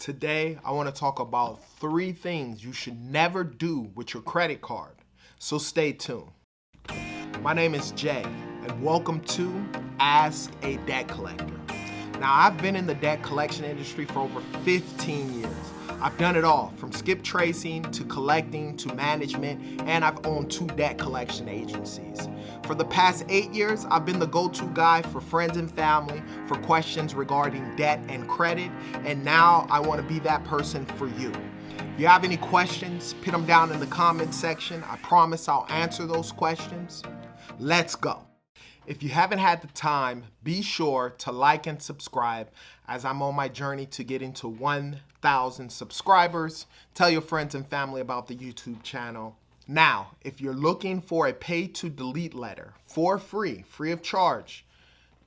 Today, I want to talk about 3 things you should never do with your credit card. So stay tuned. My name is Jay, and welcome to Ask a Debt Collector. Now, I've been in the debt collection industry for over 15 years. I've done it all, from skip tracing to collecting to management, and I've owned 2 debt collection agencies. For the past 8 years, I've been the go-to guy for friends and family for questions regarding debt and credit, and now I want to be that person for you. If you have any questions, put them down in the comment section. I promise I'll answer those questions. Let's go. If you haven't had the time, be sure to like and subscribe as I'm on my journey to getting to 1,000 subscribers. Tell your friends and family about the YouTube channel. Now, if you're looking for a pay to delete letter for free of charge,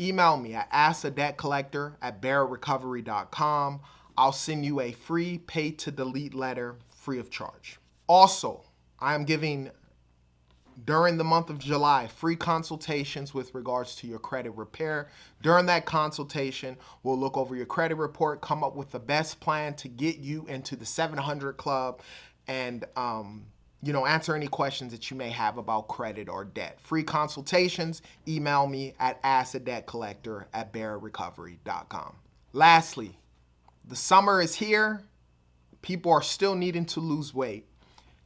email me at askadebtcollector@barrettrecovery.com. I'll send you a free pay to delete letter free of charge. Also, I am giving during the month of July, free consultations with regards to your credit repair. During that consultation, we'll look over your credit report, come up with the best plan to get you into the 700 club, and answer any questions that you may have about credit or debt. Free consultations, email me at askadebtcollector@barrettrecovery.com. Lastly, the summer is here. People are still needing to lose weight.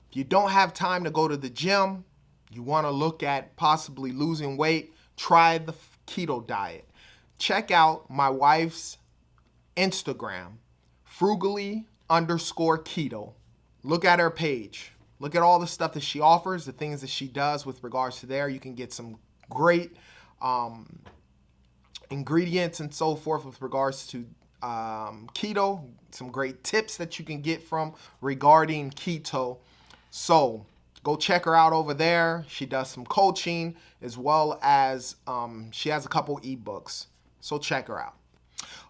If you don't have time to go to the gym, you want to look at possibly losing weight, try the keto diet. Check out my wife's Instagram, frugally_keto. Look at her page. Look at all the stuff that she offers, the things that she does with regards to there. You can get some great ingredients and so forth with regards to keto, some great tips that you can get from regarding keto. So go check her out over there. She does some coaching as well as she has a couple ebooks. So check her out.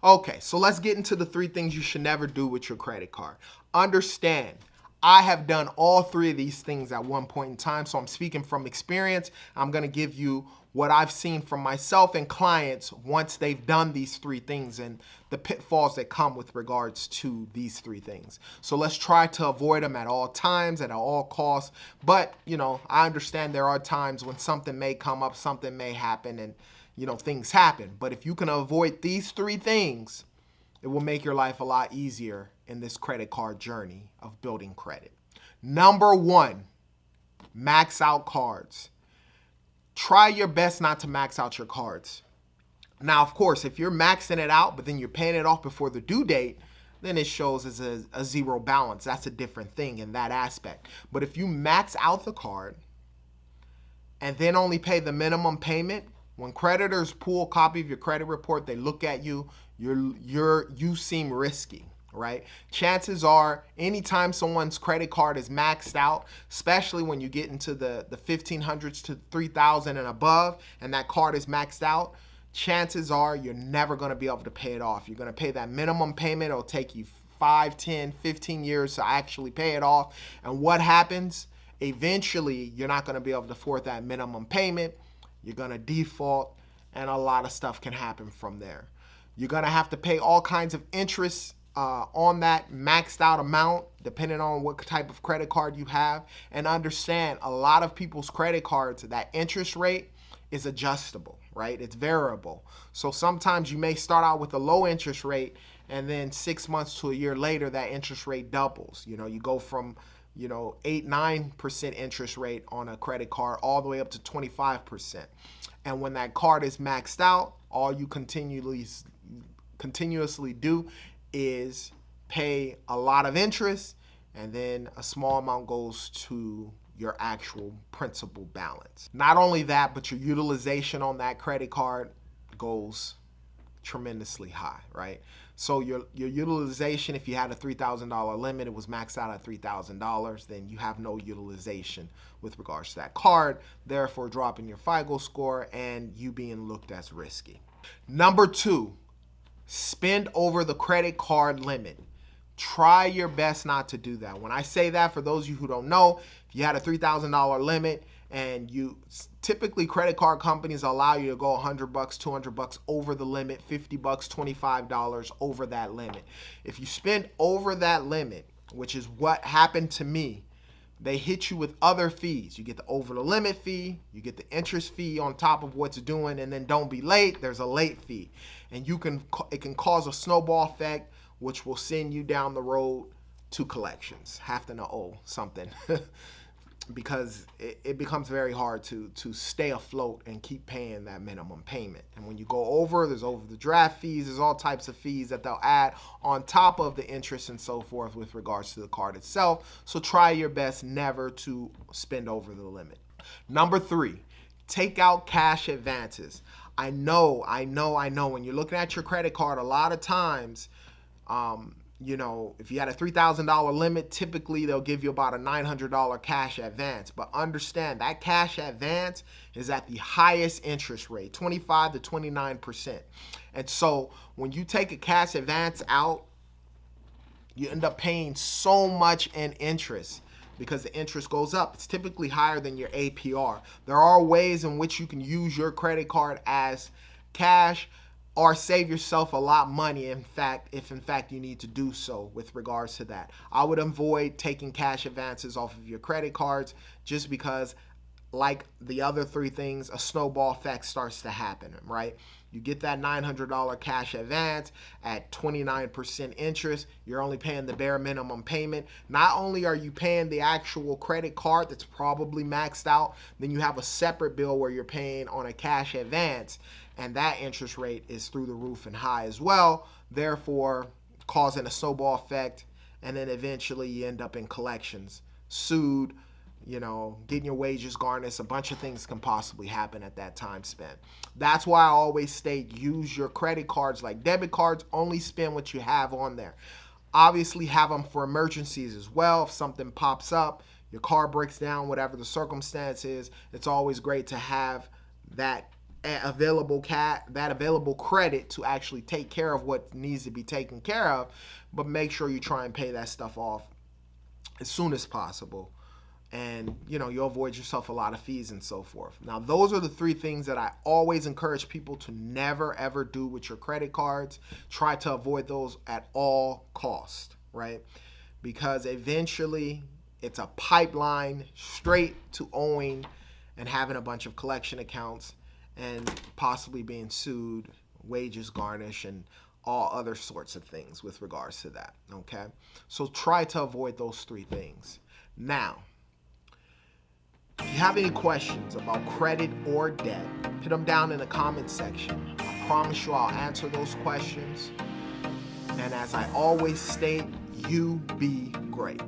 Okay, so let's get into the 3 things you should never do with your credit card. Understand, I have done all 3 of these things at one point in time, so I'm speaking from experience. I'm going to give you what I've seen from myself and clients once they've done these 3 things and the pitfalls that come with regards to these 3 things. So let's try to avoid them at all times, at all costs. But, I understand there are times when something may come up, something may happen, and, things happen. But if you can avoid these 3 things, it will make your life a lot easier in this credit card journey of building credit. Number 1, max out cards. Try your best not to max out your cards. Now, of course, if you're maxing it out, but then you're paying it off before the due date, then it shows as a zero balance. That's a different thing in that aspect. But if you max out the card and then only pay the minimum payment, when creditors pull a copy of your credit report, they look at you, you seem risky. Right? Chances are anytime someone's credit card is maxed out, especially when you get into the 1,500s to 3,000 and above, and that card is maxed out, chances are you're never going to be able to pay it off. You're going to pay that minimum payment. It'll take you 5, 10, 15 years to actually pay it off. And what happens? Eventually, you're not going to be able to afford that minimum payment. You're going to default, and a lot of stuff can happen from there. You're going to have to pay all kinds of interest on that maxed out amount, depending on what type of credit card you have. And understand, a lot of people's credit cards, that interest rate is adjustable, right? It's variable. So sometimes you may start out with a low interest rate, and then 6 months to a year later, that interest rate doubles. You go from 8-9% interest rate on a credit card all the way up to 25%. And when that card is maxed out, all you continuously do is pay a lot of interest, and then a small amount goes to your actual principal balance. Not only that, but your utilization on that credit card goes tremendously high, right? So your utilization, if you had a $3,000 limit, it was maxed out at $3,000, then you have no utilization with regards to that card, therefore dropping your FICO score and you being looked as risky. Number 2, spend over the credit card limit. Try your best not to do that. When I say that, for those of you who don't know, If you had a $3,000 limit, and you typically credit card companies allow you to go $100, $200 over the limit, $50, $25 over that limit. If you spend over that limit, which is what happened to me, they hit you with other fees. You get the over the limit fee, you get the interest fee on top of what's doing, and then don't be late, there's a late fee. And it can cause a snowball effect, which will send you down the road to collections, having to owe something. Because it becomes very hard to stay afloat and keep paying that minimum payment. And when you go over, there's overdraft fees, there's all types of fees that they'll add on top of the interest and so forth with regards to the card itself. So try your best never to spend over the limit. Number 3, take out cash advances. I know, when you're looking at your credit card, a lot of times, you know, if you had a $3,000 limit, typically they'll give you about a $900 cash advance. But understand that cash advance is at the highest interest rate, 25 to 29%. And so when you take a cash advance out, you end up paying so much in interest because the interest goes up. It's typically higher than your APR. There are ways in which you can use your credit card as cash or save yourself a lot of money, if in fact you need to do so with regards to that. I would avoid taking cash advances off of your credit cards just because, like the other 3 things, a snowball effect starts to happen, right? You get that $900 cash advance at 29% interest. You're only paying the bare minimum payment. Not only are you paying the actual credit card that's probably maxed out, then you have a separate bill where you're paying on a cash advance, and that interest rate is through the roof and high as well, therefore causing a snowball effect, and then eventually you end up in collections, sued, you know, getting your wages garnished. A bunch of things can possibly happen at that time spent. That's why I always state, use your credit cards like debit cards, only spend what you have on there. Obviously have them for emergencies as well. If something pops up, your car breaks down, whatever the circumstance is, it's always great to have that available credit to actually take care of what needs to be taken care of, but make sure you try and pay that stuff off as soon as possible. And, you know, you'll avoid yourself a lot of fees and so forth. Now, those are the 3 things that I always encourage people to never, ever do with your credit cards. Try to avoid those at all costs, right? Because eventually it's a pipeline straight to owing and having a bunch of collection accounts and possibly being sued, wages garnished, and all other sorts of things with regards to that, okay? So try to avoid those 3 things. Now, if you have any questions about credit or debt, put them down in the comment section. I promise you I'll answer those questions. And as I always state, you be great.